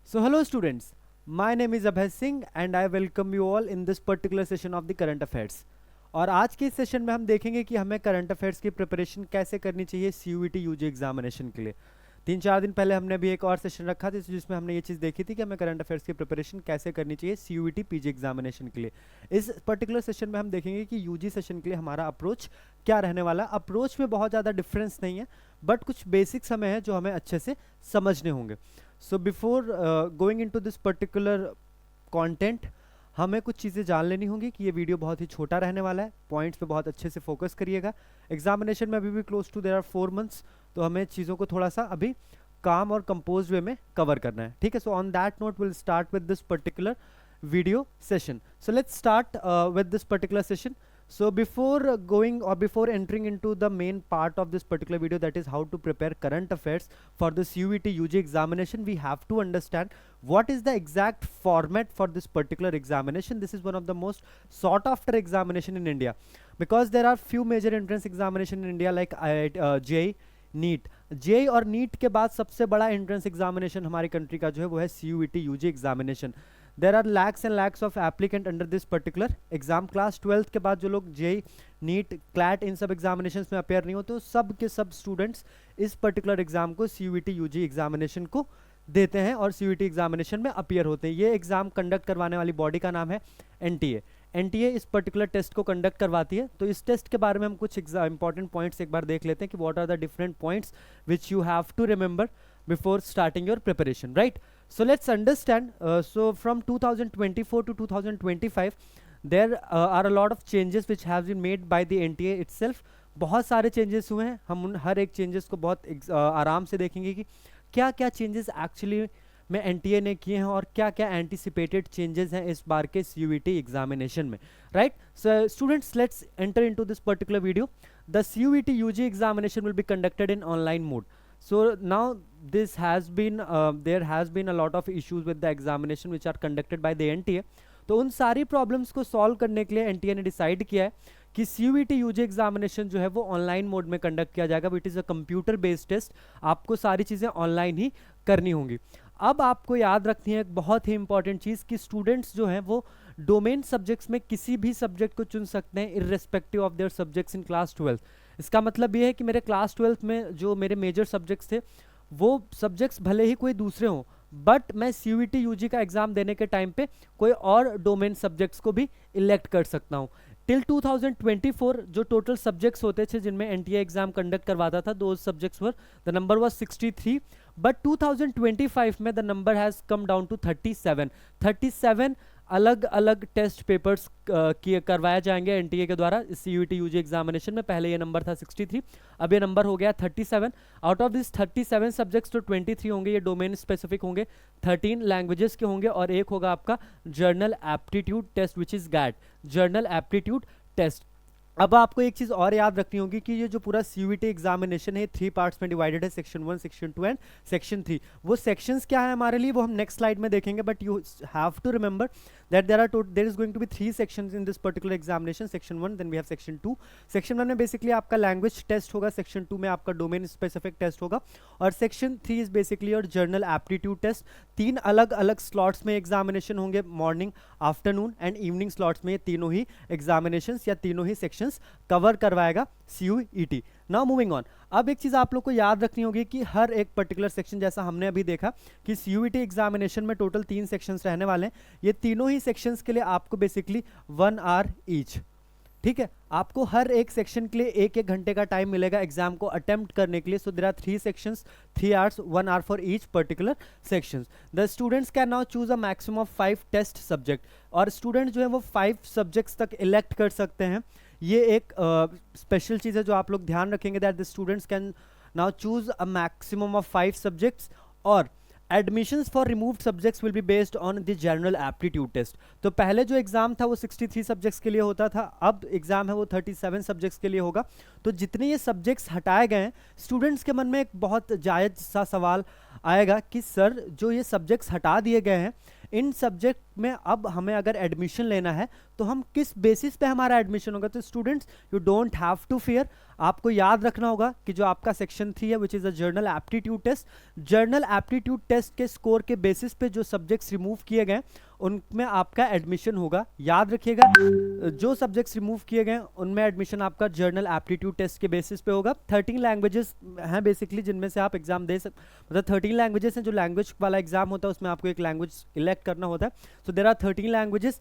So hello students, my name is Abhay Singh and I welcome you all in this particular session of the current affairs. और आज के इस session में हम देखेंगे कि हमें करंट अफेयर्स की प्रिपरेशन कैसे करनी चाहिए CUET यूजी एग्जामिनेशन के लिए। 3-4 दिन पहले हमने भी एक और सेशन रखा था जिसमें हमने ये चीज़ देखी थी कि हमें करंट अफेयर्स की प्रिपरेशन कैसे करनी चाहिए CUET PG एग्जामिनेशन के लिए। इस पर्टिकुलर सेशन में हम देखेंगे कि यूजी सेशन के लिए हमारा अप्रोच क्या रहने वाला है। अप्रोच में बहुत ज़्यादा डिफरेंस नहीं है, बट कुछ बेसिक्स हमें हैं जो हमें अच्छे से समझने होंगे। So before going into this particular content, हमें कुछ चीज़ें जान लेनी होंगी कि ये वीडियो बहुत ही छोटा रहने वाला है। पॉइंट्स पे बहुत अच्छे से फोकस करिएगा। एग्जामिनेशन में अभी भी close to there are 4 months, तो हमें चीज़ों को थोड़ा सा अभी काम और कंपोज वे में कवर करना है। ठीक है, so on that note will start with this particular video session. So let's start with this particular session. So before going or before entering into the main part of this particular video, that is how to prepare current affairs for the CUET UG examination, we have to understand what is the exact format for this particular examination. This is one of the most sought after examination in India, because there are few major entrance examination in India like JEE, NEET. JEE और NEET के बाद सबसे बड़ा entrance examination हमारी country का जो है वो है CUET UG examination. There are lakhs and lakhs of applicant under this particular exam. Class 12th के बाद जो लोग जेई, नीट, क्लैट इन सब एग्जामिनेशन में अपेयर नहीं होते, तो सब के सब स्टूडेंट्स इस पर्टिकुलर एग्जाम को CUET यूजी एग्जामिनेशन को देते हैं और CUET एग्जामिनेशन में अपियर होते हैं। ये एग्जाम कंडक्ट करवाने वाली बॉडी का नाम है NTA। NTA इस पर्टिकुलर टेस्ट को कंडक्ट करवाती है। तो इस टेस्ट के बारे में हम कुछ इंपॉर्टेंट पॉइंट्स एक बार देख लेते हैं कि what are the different points which you have to remember before starting your preparation, right? So let's understand. So from 2024 to 2025 there are a lot of changes which have been made by the NTA itself. बहुत सारे changes हुए हैं। हम उन हर एक changes को बहुत आराम से देखेंगे कि क्या क्या चेंजेस एक्चुअली में NTA ने किए हैं और क्या क्या एंटिसिपेटेड चेंजेस हैं इस बार के CUET एग्जामिनेशन में, right? So students, let's enter into this particular video. The CUET UG examination will be conducted in online mode. So now this has been there has been a lot of issues with the examination which are conducted by the NTA. तो उन सारी problems को solve करने के लिए NTA ने decide किया है कि CUET UG एग्जामिनेशन जो है वो ऑनलाइन मोड में कंडक्ट किया जाएगा। It is a computer based test, आपको सारी चीज़ें ऑनलाइन ही करनी होंगी। अब आपको याद रखनी है एक बहुत ही इंपॉर्टेंट चीज़ कि स्टूडेंट्स जो हैं वो डोमेन सब्जेक्ट्स में किसी भी सब्जेक्ट को चुन सकते हैं irrespective of their subjects in class 12। इसका मतलब ये है कि मेरे क्लास 12th में जो मेरे मेजर सब्जेक्ट्स थे वो सब्जेक्ट्स भले ही कोई दूसरे हों, बट मैं CUET यूजी का एग्ज़ाम देने के टाइम पे कोई और डोमेन सब्जेक्ट्स को भी इलेक्ट कर सकता हूँ। टिल 2024 जो टोटल सब्जेक्ट्स होते थे जिनमें NTA एग्जाम कंडक्ट करवाता था, दो subjects were the number was 63, but 2025 में the number has come down to 37 अलग अलग टेस्ट पेपर्स किए करवाए जाएंगे NTA के द्वारा CUET यूजी एग्जामिनेशन में। पहले ये नंबर था 63, अब ये नंबर हो गया 37। आउट ऑफ दिस 37 सब्जेक्ट्स तो 23 होंगे ये डोमेन स्पेसिफिक होंगे, 13 लैंग्वेजेस के होंगे और एक होगा आपका general aptitude test which is GAT, general aptitude test. अब आपको एक चीज़ और याद रखनी होगी कि ये जो पूरा CUET एग्जामिनेशन है 3 पार्ट्स में डिवाइडेड है, सेक्शन 1, सेक्शन 2 एंड सेक्शन 3। वो सेक्शंस क्या है हमारे लिए वो हम नेक्स्ट स्लाइड में देखेंगे, but you have to remember that there is going to be 3 sections in this particular examination. Section 1, then we have section 2. Section 1 में basically आपका language test होगा, section 2 में आपका domain specific test होगा और section 3 is basically your journal aptitude test। 3 अलग अलग slots में examination होंगे, morning, afternoon and evening slots में ये तीनों ही examinations या तीनों ही sections cover करवाएगा CUET। नाउ मूविंग ऑन, अब एक चीज़ आप लोग को याद रखनी होगी कि हर एक पर्टिकुलर सेक्शन, जैसा हमने अभी देखा कि CUET एग्जामिनेशन में टोटल 3 सेक्शंस रहने वाले हैं। ये तीनों ही सेक्शंस के लिए आपको बेसिकली 1 आवर ईच, ठीक है, आपको हर एक सेक्शन के लिए 1-1 घंटे का टाइम मिलेगा एग्जाम को अटेम्प्ट करने के लिए। So there are 3 sections, 3 hours, 1 hour for each particular sections. The students can now choose a maximum of 5 test subject, और स्टूडेंट जो है वो 5 सब्जेक्ट्स तक इलेक्ट कर सकते हैं। ये एक स्पेशल चीज़ है जो आप लोग ध्यान रखेंगे, that the students can now choose a maximum of 5 subjects, और admissions for removed subjects will be based on the general aptitude test. तो पहले जो एग्जाम था वो 63 सब्जेक्ट्स के लिए होता था, अब एग्जाम है वो 37 सब्जेक्ट्स के लिए होगा। तो जितने ये सब्जेक्ट्स हटाए गए हैं, स्टूडेंट्स के मन में एक बहुत जायज़ सा सवाल आएगा कि सर जो ये सब्जेक्ट्स हटा दिए गए हैं इन सब्जेक्ट में अब हमें अगर एडमिशन लेना है तो हम किस बेसिस पे हमारा एडमिशन होगा। तो students you don't have to fear, आपको याद रखना होगा कि जो आपका सेक्शन 3 है which is a general aptitude test, general aptitude test के स्कोर के बेसिस पे जो सब्जेक्ट्स रिमूव किए गए उनमें आपका एडमिशन होगा। याद रखिएगा जो सब्जेक्ट्स रिमूव किए गए उनमें एडमिशन आपका जर्नल एप्टीट्यूड टेस्ट के बेसिस पे होगा। 13 लैंग्वेजेस हैं बेसिकली जिनमें से आप एग्जाम दे मतलब 13 लैंग्वेजेस हैं, जो लैंग्वेज वाला एग्जाम होता है उसमें आपको एक लैंग्वेज इलेक्ट करना होता है। So there are 13 languages,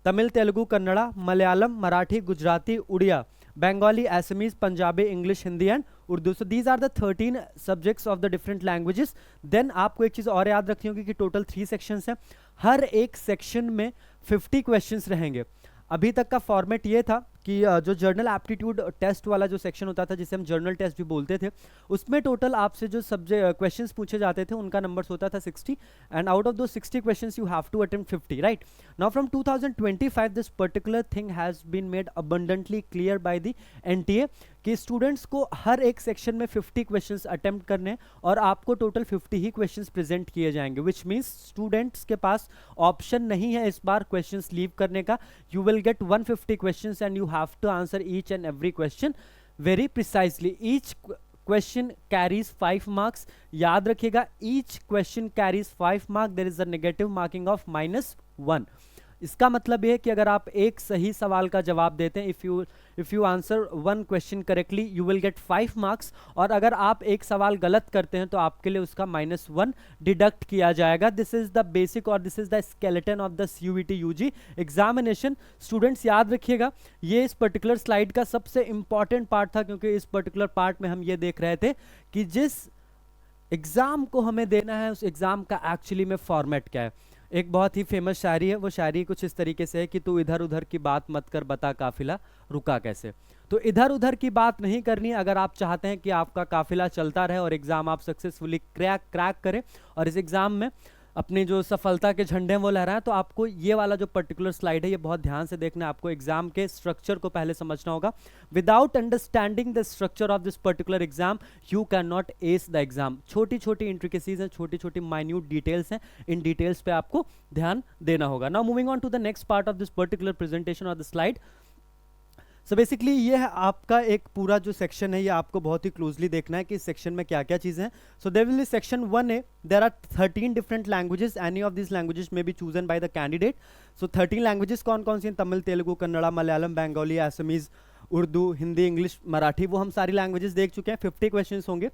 Tamil, Telugu, Kannada, Malayalam, Marathi, Gujarati, Oriya, Bengali, Assamese, Punjabi, English, Hindi and Urdu. So these are the 13 subjects of the different languages. Then आपको एक चीज़ और याद रखनी होगी कि टोटल 3 सेक्शंस हैं, हर एक सेक्शन में 50 क्वेश्चंस रहेंगे। अभी तक का फॉर्मेट ये था कि जो जर्नल एप्टीट्यूड टेस्ट वाला जो सेक्शन होता था जिसे हम जर्नल टेस्ट भी बोलते थे, उसमें टोटल आपसे जो सब्जेक्ट क्वेश्चंस पूछे जाते थे उनका नंबर्स होता था 60 एंड आउट ऑफ दो 60 questions you have to attempt 50, right. Now from 2025 this particular thing has been made abundantly clear by the NTA कि स्टूडेंट्स को हर एक सेक्शन में 50 क्वेश्चंस अटेम्प्ट करने और आपको टोटल 50 ही क्वेश्चंस प्रेजेंट किए जाएंगे, विच मीन्स स्टूडेंट्स के पास ऑप्शन नहीं है इस बार क्वेश्चंस लीव करने का। You will get 150 questions and you have to answer each and every question very precisely. Each question carries 5 marks. याद रखिएगा each question carries 5 marks. There is a negative marking of -1. इसका मतलब ये है कि अगर आप एक सही सवाल का जवाब देते हैं, if you answer 1 question correctly you will get 5 marks, और अगर आप एक सवाल गलत करते हैं तो आपके लिए उसका -1 डिडक्ट किया जाएगा। दिस इज द बेसिक और this is the skeleton of the CUET UG examination. Students याद रखिएगा ये इस पर्टिकुलर स्लाइड का सबसे इंपॉर्टेंट पार्ट था, क्योंकि इस पर्टिकुलर पार्ट में हम ये देख रहे थे कि जिस एग्जाम को हमें देना है उस एग्जाम का एक्चुअली में फॉर्मेट क्या है। एक बहुत ही फेमस शायरी है, वो शायरी कुछ इस तरीके से है कि तू इधर उधर की बात मत कर, बता काफिला रुका कैसे। तो इधर उधर की बात नहीं करनी है अगर आप चाहते हैं कि आपका काफिला चलता रहे और एग्जाम आप सक्सेसफुली क्रैक करें और इस एग्जाम में अपनी जो सफलता के झंडे हैं वो लहराएं। तो आपको ये वाला जो पर्टिकुलर स्लाइड है ये बहुत ध्यान से देखना है, आपको एग्जाम के स्ट्रक्चर को पहले समझना होगा। Without understanding the structure of this particular exam you can not S the exam. छोटी छोटी इंट्रिकेसीज हैं, छोटी छोटी माइन्यूट डिटेल्स हैं, इन डिटेल्स पे आपको ध्यान देना होगा। Now moving on to the next part of this particular presentation of the slide. So basically ये है आपका एक पूरा जो सेक्शन है, ये आपको बहुत ही क्लोजली देखना है कि इस सेक्शन में क्या क्या चीज़ें हैं। So there will be section 1A, there are 13 different languages, any of this languages may be chosen by the candidate. So 13 languages कौन कौन सी हैं? तमिल, तेलुगु, कन्नड़ा, मलयालम, बंगाली, असमीज, उर्दू, हिंदी, इंग्लिश, मराठी, वो हम सारी लैंग्वेजेस देख चुके हैं। 50 क्वेश्चन होंगे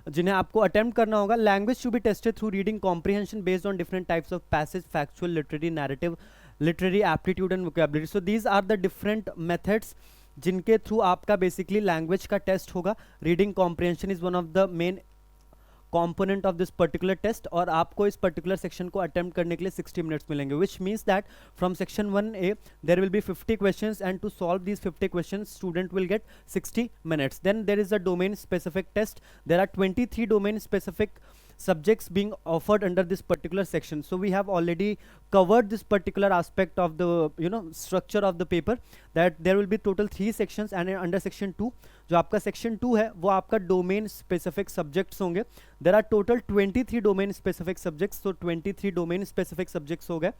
जिन्हें आपको अटेम्प्ट करना होगा। Language to be tested through reading comprehension based on different types of passage, factual, literary, narrative, literary aptitude and vocabulary. So these are the different methods जिनके थ्रू आपका बेसिकली लैंग्वेज का टेस्ट होगा। Reading comprehension is one of the main component of this particular test, और आपको इस particular section को attempt करने के लिए 60 minutes मिलेंगे, which means that from section 1A there will be 50 questions and to solve these 50 questions student will get 60 minutes. Then there is a domain specific test. There are 23 domain specific subjects being offered under this particular section. So we have already covered this particular aspect of the structure of the paper, that there will be total 3 sections and under section 2 जो आपका section 2 है वो आपका domain specific subjects होंगे। There are total 23 domain specific subjects, so 23 domain specific subjects हो गए।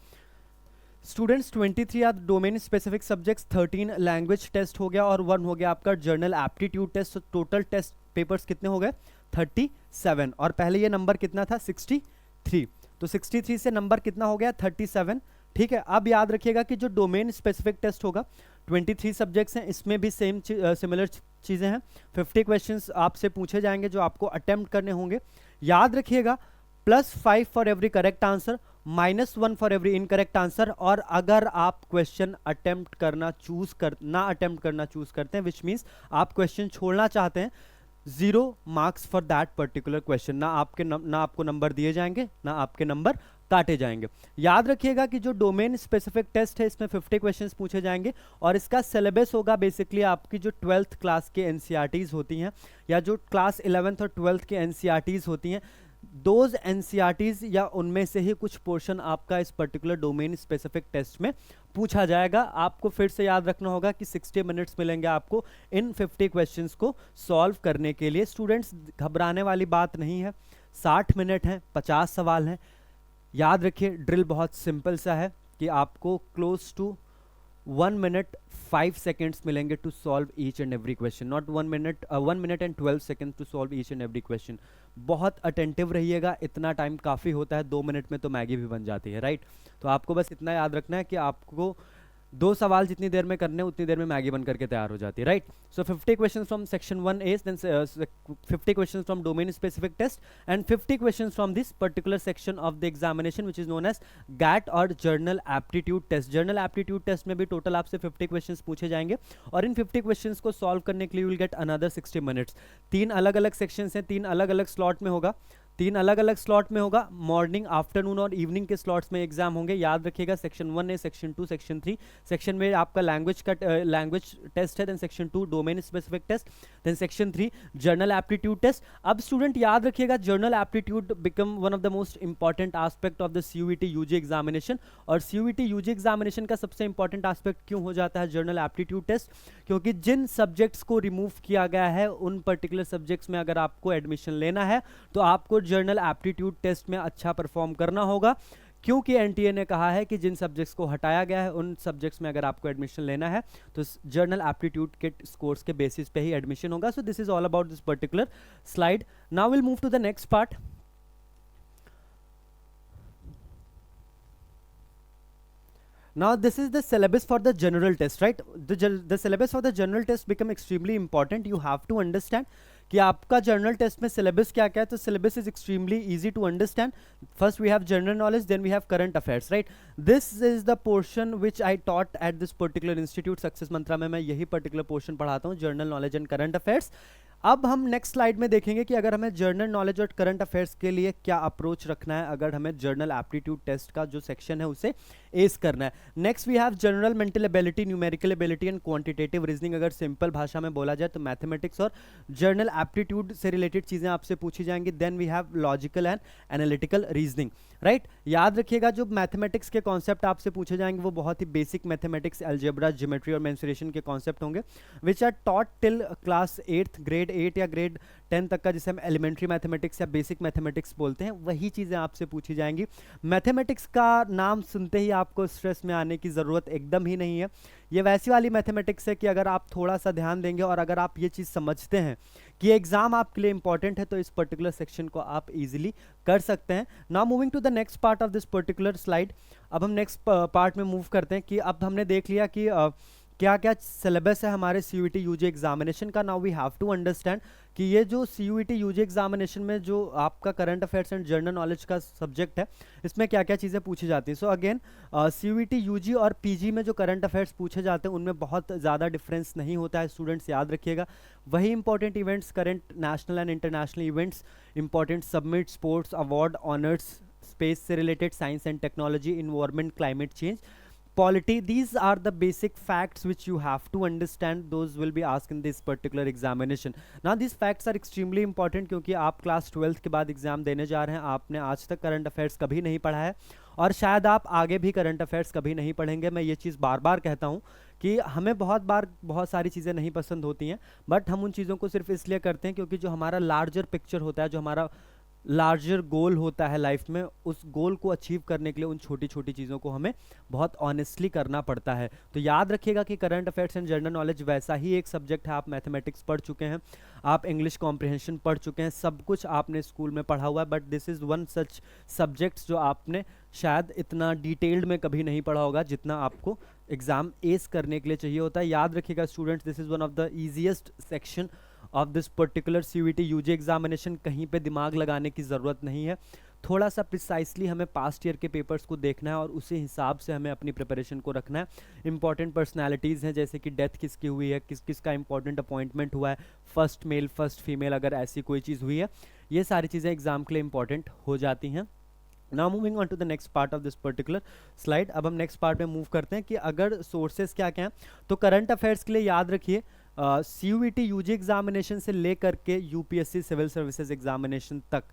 Students 23 are domain specific subjects, 13 language test हो गया और 1 हो गया आपका जर्नल एप्टीट्यूड टेस्ट। तो टोटल टेस्ट पेपर्स कितने हो गए? 37, और पहले ये नंबर कितना था? 63। तो 63 से नंबर कितना हो गया? 37। ठीक है, अब याद रखिएगा कि जो डोमेन स्पेसिफिक टेस्ट होगा 23 सब्जेक्ट्स हैं, इसमें भी सिमिलर चीज़ें हैं। 50 क्वेश्चंस आपसे पूछे जाएंगे जो आपको अटेम्प्ट करने होंगे। याद रखिएगा +5 for every correct answer, -1 for every incorrect answer, और अगर आप क्वेश्चन ना अटेम्प्ट करना चूज करते हैं, विच मीन्स आप क्वेश्चन छोड़ना चाहते हैं, 0 marks for that particular question. ना आपको नंबर दिए जाएंगे, ना आपके नंबर काटे जाएंगे। याद रखिएगा कि जो डोमेन स्पेसिफिक टेस्ट है इसमें 50 क्वेश्चंस पूछे जाएंगे और इसका सिलेबस होगा बेसिकली आपकी जो 12th क्लास के NCERTs होती हैं या जो क्लास 11th और 12th के NCERTs होती हैं, दोज NCERTs या उनमें से ही कुछ पोर्शन आपका इस पर्टिकुलर डोमेन स्पेसिफिक टेस्ट में पूछा जाएगा। आपको फिर से याद रखना होगा कि 60 मिनट्स मिलेंगे आपको इन 50 क्वेश्चंस को सॉल्व करने के लिए। स्टूडेंट्स घबराने वाली बात नहीं है, 60 मिनट हैं, 50 सवाल हैं, याद रखिए ड्रिल बहुत सिंपल सा है कि आपको क्लोज टू 1 मिनट 5 सेकेंड्स मिलेंगे to solve each and every question, not 1 minute and 12 second to solve each and every question. बहुत अटेंटिव रहिएगा, इतना टाइम काफ़ी होता है, 2 मिनट में तो मैगी भी बन जाती है, राइट। तो आपको बस इतना याद रखना है कि आपको 2 सवाल जितनी देर में करने उतनी देर में मैगी बन करके तैयार हो जाती है, right. So 50 question from section 1A, then 50 question from domain specific test and 50 question from this particular section of the examination which is known as GAT or general aptitude test. General aptitude test में भी total आपसे 50 question पूछे जाएंगे और इन 50 question को solve करने के लिए you will get another 60 minutes. 3 अलग अलग सेक्शन हैं, 3 अलग अलग स्लॉट में होगा, 3 अलग अलग स्लॉट में होगा, मॉर्निंग, आफ्टरनून और इवनिंग के स्लॉट्स में एग्जाम होंगे। याद रखिएगा section 1A, section 2, section 3, section में आपका लैंग्वेज टेस्ट है, then section 2 domain specific test, then section 3 general aptitude test. अब स्टूडेंट याद रखिएगा general aptitude become one of the most important aspect of the CUET UG examination. और CUET UG examination का सबसे important aspect क्यों हो जाता है जर्नल एप्टीट्यूड टेस्ट? क्योंकि जिन सब्जेक्ट्स को रिमूव किया गया है उन पर्टिकुलर सब्जेक्ट्स में अगर आपको एडमिशन लेना है तो आपको जर्नल एप्टीट्यूड टेस्ट में अच्छा परफॉर्म करना होगा, क्योंकि NTA ने कहा है कि जिन सब्जेक्ट्स को हटाया गया है उन सब्जेक्ट्स में अगर आपको एडमिशन लेना है तो जर्नल एप्टीट्यूड के स्कोर्स के बेसिस पे ही एडमिशन होगा। So this is all about this particular slide. Now will move to the next part. Now this is the syllabus for the general test, right? The syllabus for the general test become extremely important. You have to understand कि आपका journal test में syllabus क्या क्या है। तो syllabus is extremely easy to understand. First we have general knowledge, then we have current affairs, right. This is the portion which I taught at this particular institute Success Mantra में। मैं यही particular portion पढ़ाता हूँ, general knowledge and current affairs. अब हम next slide में देखेंगे कि अगर हमें जर्नल नॉलेज और करंट अफेयर्स के लिए क्या अप्रोच रखना है अगर हमें जर्नल एप्टीट्यूड टेस्ट का जो सेक्शन है उसे एस करना है। Next we have general mental ability, numerical ability and quantitative reasoning. अगर सिंपल भाषा में बोला जाए तो मैथमेटिक्स और जर्नल एप्टीट्यूड से रिलेटेड चीजें आपसे पूछी जाएंगी। Then we have logical and analytical reasoning, right. याद रखिएगा जो मैथमेटिक्स के कॉन्सेप्ट आपसे पूछे जाएंगे वो बहुत ही बेसिक मैथमेटिक्स, अलजेब्रा, ज्योमेट्री और मेंसुरेशन के कॉन्सेप्ट होंगे which are taught till class 8th, grade 8 या ग्रेड 10 तक का, जिसे हम एलिमेंट्री मैथमेटिक्स या बेसिक मैथमेटिक्स बोलते हैं। वही चीज़ें आपसे पूछी जाएंगी। मैथमेटिक्स का नाम सुनते ही आपको स्ट्रेस में आने की ज़रूरत एकदम ही नहीं है। ये वैसी वाली मैथमेटिक्स है कि अगर आप थोड़ा सा ध्यान देंगे और अगर आप ये चीज़ समझते हैं कि एग्जाम आपके लिए इंपॉर्टेंट है तो इस पर्टिकुलर सेक्शन को आप इजीली कर सकते हैं। Now moving to the next part of this particular slide. अब हम नेक्स्ट पार्ट में मूव करते हैं कि अब हमने देख लिया कि क्या क्या सिलेबस है हमारे CUET UG एग्जामिनेशन का। Now we have to understand कि ये जो CUET UG एग्जामिनेशन में जो आपका current affairs and general knowledge का सब्जेक्ट है इसमें क्या क्या चीज़ें पूछी जाती हैं। सो अगेन CUET UG और PG में जो करंट अफेयर्स पूछे जाते हैं उनमें बहुत ज़्यादा डिफरेंस नहीं होता है, स्टूडेंट्स याद रखिएगा। वही important events, current national and international events, important summit, sports, award, honours, space से related, science and technology, environment, climate change, polity. These are the basic facts which you have to understand. Those will be asked in this particular examination. Now these facts are extremely important क्योंकि आप class 12th के बाद exam देने जा रहे हैं। आपने आज तक करंट अफेयर्स कभी नहीं पढ़ा है और शायद आप आगे भी करंट अफेयर्स कभी नहीं पढ़ेंगे। मैं ये चीज़ बार बार कहता हूँ कि हमें बहुत बार बहुत सारी चीज़ें नहीं पसंद होती हैं, बट हम उन चीज़ों को सिर्फ इसलिए करते हैं क्योंकि जो हमारा लार्जर पिक्चर होता है, जो हमारा लार्जर गोल होता है लाइफ में, उस गोल को अचीव करने के लिए उन छोटी छोटी चीज़ों को हमें बहुत ऑनेस्टली करना पड़ता है। तो याद रखिएगा कि current affairs and general knowledge वैसा ही एक सब्जेक्ट है। आप मैथमेटिक्स पढ़ चुके हैं, आप इंग्लिश कॉम्प्रिहेंशन पढ़ चुके हैं, सब कुछ आपने स्कूल में पढ़ा हुआ है, but this is one such subjects जो आपने शायद इतना डिटेल्ड में कभी नहीं पढ़ा होगा जितना आपको एग्ज़ाम एस करने के लिए चाहिए होता है। याद रखिएगा students, this is one of the easiest section of this particular CUET UG examination. कहीं पे दिमाग लगाने की ज़रूरत नहीं है, थोड़ा सा प्रिसाइसली हमें पास्ट ईयर के पेपर्स को देखना है और उसी हिसाब से हमें अपनी प्रिपरेशन को रखना है। इंपॉर्टेंट पर्सनालिटीज़ हैं जैसे कि डेथ किसकी हुई है, किस किस का इंपॉर्टेंट अपॉइंटमेंट हुआ है, फर्स्ट मेल फर्स्ट फीमेल, अगर ऐसी कोई चीज़ हुई है, ये सारी चीज़ें एग्जाम के लिए इंपॉर्टेंट हो जाती हैं। Now moving on to the next part of this particular slide. अब हम नेक्स्ट पार्ट में मूव करते हैं कि अगर सोर्सेज क्या क्या हैं। तो करंट अफेयर्स के लिए याद रखिए CUET UG एग्जामिनेशन से लेकर के UPSC सिविल सर्विसेज एग्जामिनेशन तक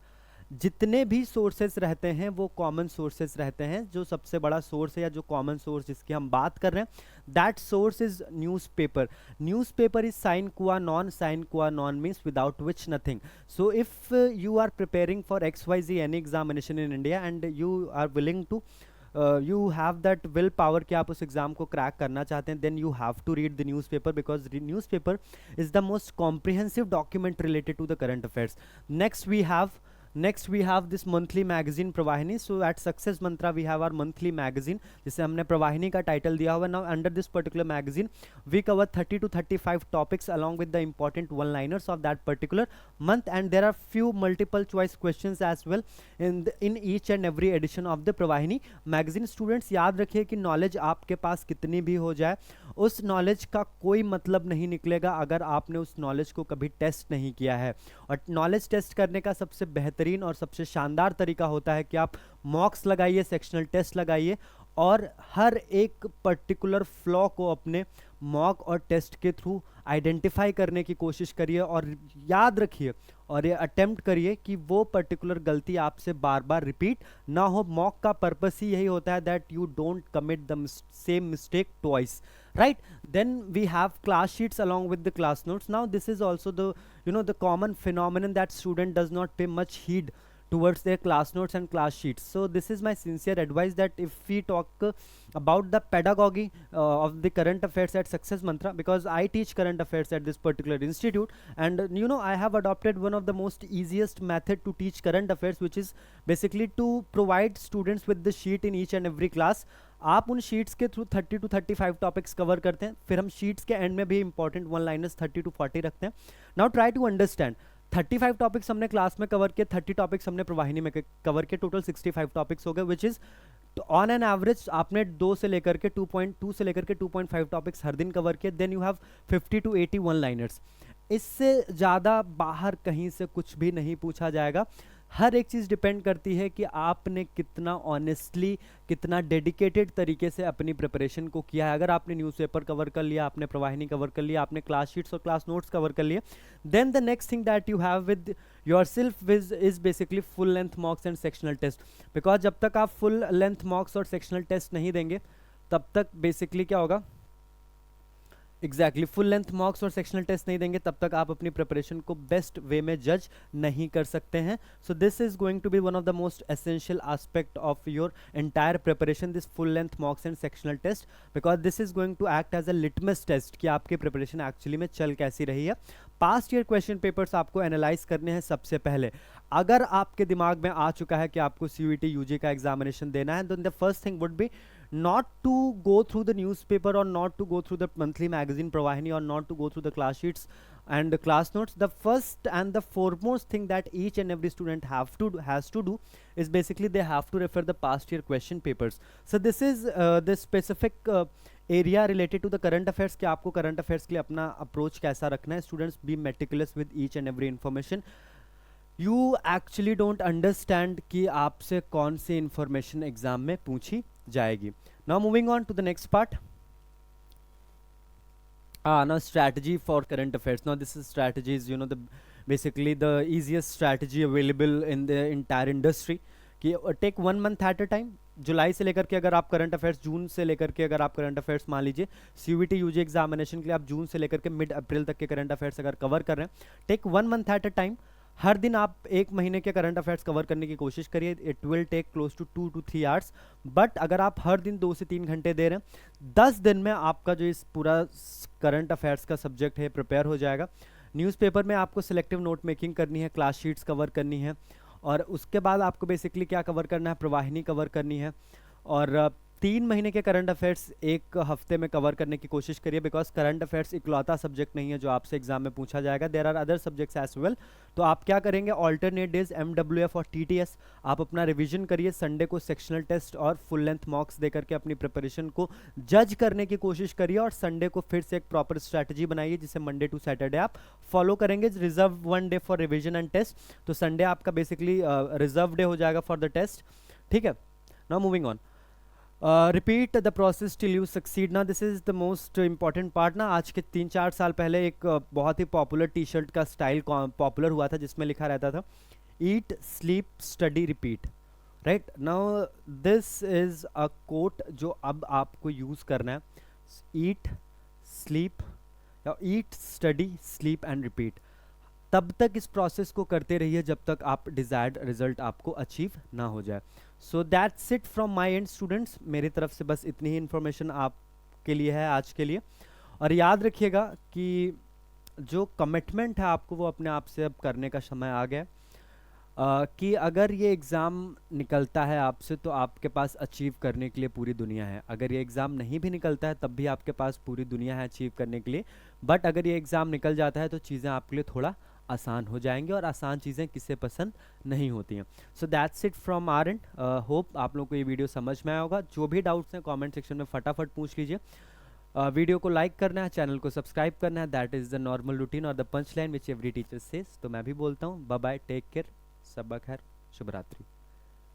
जितने भी सोर्सेस रहते हैं वो कॉमन सोर्सेस रहते हैं। जो सबसे बड़ा सोर्स है या जो कॉमन सोर्स जिसकी हम बात कर रहे हैं, that source is newspaper. Newspaper is sine qua non means without which nothing. So if you are preparing for XYZ any examination in India and you are willing to you have that will power कि आप उस exam को crack करना चाहते हैं, then you have to read the newspaper because the newspaper is the most comprehensive document related to the current affairs. Next we have this monthly magazine Pravahini. So at Success Mantra we have our monthly magazine जिसे हमने प्रवाहिनी का title दिया हुआ। Now under this particular magazine we cover 30 to 35 topics along with the important one liners of that particular month, and there are few multiple choice questions as well in each and every edition of the प्रवाहिनी magazine. Students याद रखिए कि knowledge आपके पास कितनी भी हो जाए, उस knowledge का कोई मतलब नहीं निकलेगा अगर आपने उस नॉलेज को कभी टेस्ट नहीं किया है। और नॉलेज टेस्ट करने का सबसे बेहतरीन और सबसे शानदार तरीका होता है कि आप मॉक्स लगाइए, सेक्शनल टेस्ट लगाइए और हर एक पर्टिकुलर फ्लॉ को अपने मॉक और टेस्ट के थ्रू आइडेंटिफाई करने की कोशिश करिए और याद रखिए और ये अटेम्प्ट करिए कि वो पर्टिकुलर गलती आपसे बार बार रिपीट ना हो। मॉक का पर्पस ही यही होता है that you don't commit the same mistake twice, right? Then we have class sheets along with the class notes. Now this is also the the common phenomenon that student does not pay much heed towards their class notes and class sheets. So this is my sincere advice that if we talk about the pedagogy of the current affairs at Success Mantra, because I teach current affairs at this particular institute, and I have adopted one of the most easiest method to teach current affairs, which is basically to provide students with the sheet in each and every class. आप उन sheets के through 30 to 35 topics cover करते हैं, फिर हम sheets के and में भी इंपॉर्टेंट वन लाइनर्स 30 to 40 रखते हैं. Now try to understand 35 topics हमने क्लास में कवर किए, 30 टॉपिक्स हमने प्रवाहिनी में कवर किए, टोटल 65 टॉपिक्स हो गए, which is on an average आपने 2 से लेकर के 2.2 से लेकर के 2.5 टॉपिक्स हर दिन कवर किए. Then you have 50 to 80 one liners. इससे ज़्यादा बाहर कहीं से कुछ भी नहीं पूछा जाएगा. हर एक चीज़ डिपेंड करती है कि आपने कितना ऑनेस्टली, कितना डेडिकेटेड तरीके से अपनी प्रिपरेशन को किया है. अगर आपने न्यूज़पेपर कवर कर लिया, आपने प्रवाहिनी कवर कर लिया, आपने क्लास शीट्स और क्लास नोट्स कवर कर लिए, then the next thing that you have with yourself is basically full length mocks and sectional test. Because जब तक आप फुल लेंथ मॉक्स और सेक्शनल टेस्ट नहीं देंगे तब तक बेसिकली क्या होगा, एग्जैक्टली फुल लेंथ मॉक्स और सेक्शनल टेस्ट नहीं देंगे तब तक आप अपनी प्रिपरेशन को बेस्ट वे में जज नहीं कर सकते हैं. So this is going to be one of the most essential aspect of your entire preparation, this full length mocks and sectional test, because this is going to act as a litmus test कि आपकी preparation actually में चल कैसी रही है. Past year question papers आपको analyse करने हैं. सबसे पहले अगर आपके दिमाग में आ चुका है कि आपको CUET UG का एग्जामिनेशन देना है, तो the first thing would be not to go through the newspaper or not to go through the monthly magazine Pravahini or not to go through the class sheets and the class notes. The first and the foremost thing that each and every student has to do is basically they have to refer the past year question papers. So this is the specific area related to the current affairs कि आपको current affairs के लिए अपना approach कैसा रखना है. Students be meticulous with each and every information. You actually don't understand कि आपसे कौन सी information एग्जाम में पूछी जाएगी. Now moving on to the next part. Now strategy for current affairs. Now this is strategies, the basically the easiest strategy available in the entire industry. कि take 1 month at a time. जुलाई से लेकर के अगर आप current affairs, जून से लेकर के अगर आप करंट अफेयर्स मान लीजिए CUET UG एग्जामिनेशन के लिए आप जून से लेकर के मिड अप्रैल तक के करंट अफेयर्स अगर कवर कर रहे हैं, take 1 month at a time. हर दिन आप 1 महीने के करंट अफेयर्स कवर करने की कोशिश करिए. It will take close to 2 to 3 hours. But अगर आप हर दिन 2 से 3 घंटे दे रहे हैं, 10 दिन में आपका जो इस पूरा करंट अफेयर्स का सब्जेक्ट है प्रिपेयर हो जाएगा. न्यूज़पेपर में आपको सिलेक्टिव नोट मेकिंग करनी है, क्लास शीट्स कवर करनी है, और उसके बाद आपको बेसिकली क्या कवर करना है, प्रवाहिनी कवर करनी है. और 3 महीने के करंट अफेयर्स 1 हफ्ते में कवर करने की कोशिश करिए. बिकॉज करंट अफेयर्स इकलौता सब्जेक्ट नहीं है जो आपसे एग्जाम में पूछा जाएगा. There are other subjects as well. तो आप क्या करेंगे, ऑल्टरनेट डेज MWF और TTS आप अपना रिवीजन करिए. संडे को सेक्शनल टेस्ट और फुल लेंथ मॉक्स देकर के अपनी प्रिपरेशन को जज करने की कोशिश करिए. और संडे को फिर से एक प्रॉपर स्ट्रैटेजी बनाइए जिसे मंडे टू सैटरडे आप फॉलो करेंगे. Reserve 1 day for revision and test. तो संडे आपका बेसिकली रिजर्व डे हो जाएगा फॉर द टेस्ट. ठीक है. Now moving on. Repeat the process till you succeed. ना this is the most important part. ना आज के 3-4 साल पहले एक बहुत ही पॉपुलर टी शर्ट का स्टाइल पॉपुलर हुआ था जिसमें लिखा रहता था eat sleep study repeat, right. Now this is a quote जो अब आपको यूज करना है, ईट स्लीप या eat study sleep and repeat. तब तक इस प्रोसेस को करते रहिए जब तक आप डिजायर्ड रिजल्ट आपको अचीव ना हो जाए। सो that's it from my and students, मेरी तरफ से बस इतनी ही इन्फॉर्मेशन आपके लिए है आज के लिए। और याद रखिएगा कि जो कमिटमेंट है आपको वो अपने आप से अब करने का समय आ गया है। कि अगर ये एग्ज़ाम निकलता है आपसे तो आपके पास अचीव करने के लिए पूरी दुनिया है, अगर ये एग्ज़ाम नहीं भी निकलता है तब भी आपके पास पूरी दुनिया है अचीव करने के लिए। बट अगर ये एग्ज़ाम निकल जाता है तो चीज़ें आपके लिए थोड़ा आसान हो जाएंगी, और आसान चीज़ें किसे पसंद नहीं होती हैं। So that's it from our end. Hope आप लोगों को ये वीडियो समझ में आया होगा। जो भी डाउट्स हैं कमेंट सेक्शन में फटाफट पूछ लीजिए। वीडियो को लाइक करना है, चैनल को सब्सक्राइब करना है, that is the normal routine और the punch line which every teacher says. तो मैं भी बोलता हूँ बाय बाय, टेक केयर, सबा खैर, शुभ रात्रि।